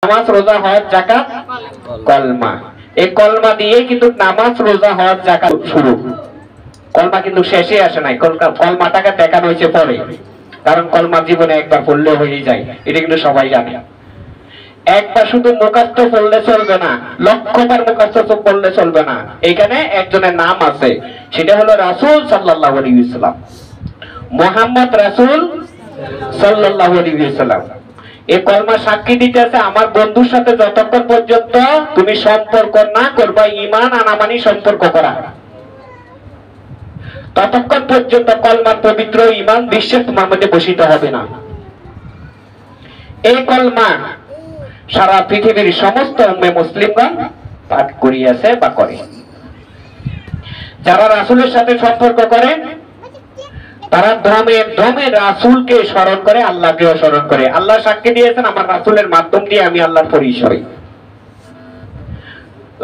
নামাজ রোজা হজ যাকাত কলমা। এই কলমা দিয়ে কিন্তু নামাজ রোজা হজ যাকাত শুরু। কলমা কিন্তু শেষে আসে নাই, কলমাটাকে দেখানো হয়েছে পরে, কারণ কলমা জীবনে একবার পড়লে হয়ে যায়, এটা কিন্তু সবাই জানে। একবার শুধু মুখস্থ পড়লে চলবে না, লক্ষবার মুখস্থ পড়লে চলবে না। এখানে একজনের নাম আছে, সেটা হলো রাসূল সাল্লাল্লাহু আলাইহি ওয়াসাল্লাম, মুহাম্মদ রাসূল সাল্লাল্লাহু আলাইহি ওয়াসাল্লাম। এই কলমা সাক্ষী দিতেছে আমার বন্ধুর সাথে যতক্ষণ পর্যন্ত তুমি সম্পর্ক না করবা, ঈমান আনামানি সম্পর্ক করা, ততক্ষণ পর্যন্ত কলমার পবিত্র ঈমান বিশ্বাস তোমার মধ্যে বসিত হবে না। এই কলমা সারা পৃথিবীর সমস্ত উম্মে মুসলিমগণ পাঠ করিয়াছে বা করে। যারা রাসূলের সাথে সম্পর্ক করে তারা দমে রাসূলকে স্মরণ করে, আল্লাহকেও স্মরণ করে। আল্লাহ সাক্ষী দিয়েছেন আমার রাসূলের মাধ্যম দিয়ে আমি আল্লাহর পরিচয়।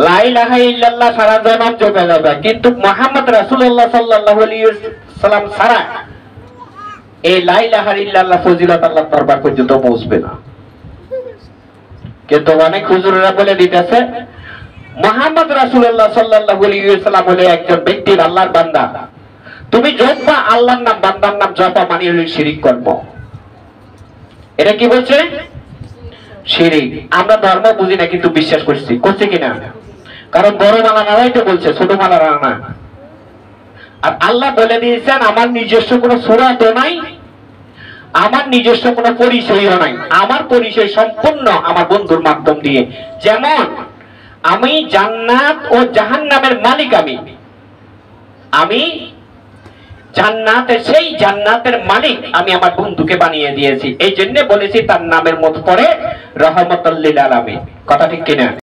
লা ইলাহা ইল্লাল্লাহ সারা জনম চলে যাবে, কিন্তু মুহাম্মদ রাসূলুল্লাহ সাল্লাল্লাহু আলাইহি ওয়াসাল্লাম ছাড়া এই লা ইলাহা ইল্লাল্লাহ ফজিলত আল্লাহর দরবার পর্যন্ত পৌঁছবে না। কিন্তু অনেক হুজুরেরা বলে দিতেছে মুহাম্মদ রাসূলুল্লাহ সাল্লাল্লাহু আলাইহি ওয়াসাল্লাম হলো একজন ব্যক্তির আল্লাহর বান্দা, তুমি জপবা আল্লাহর নাম, বান্দার নাম জপা মানে হলো শিরিক করব। এটা কি বলছে? শিরিক। আমরা ধর্ম বুঝি না কিন্তু বিশ্বাস করছি কিনা? কারণ বড় মালানারাই তো বলছে, ছোট মালানারা না। আর আল্লাহ বলে দিয়েছেন আমার নিজস্ব কোনো সূরা তো নাই, আমার নিজস্ব কোনো পরিচয়ও নাই, আমার পরিচয় সম্পূর্ণ আমার বন্ধুর মাধ্যম দিয়ে। যেমন আমি জান্নাত ও জাহান্নামের মালিক, আমি জান্নাতের সেই জান্নাতের মালিক আমি আমার বন্ধুকে বানিয়ে দিয়েছি। এই জন্য বলেছি তার নামের মধ্যে পড়ে রহমতুল লিল আলামিন। কথা ঠিক কিনা?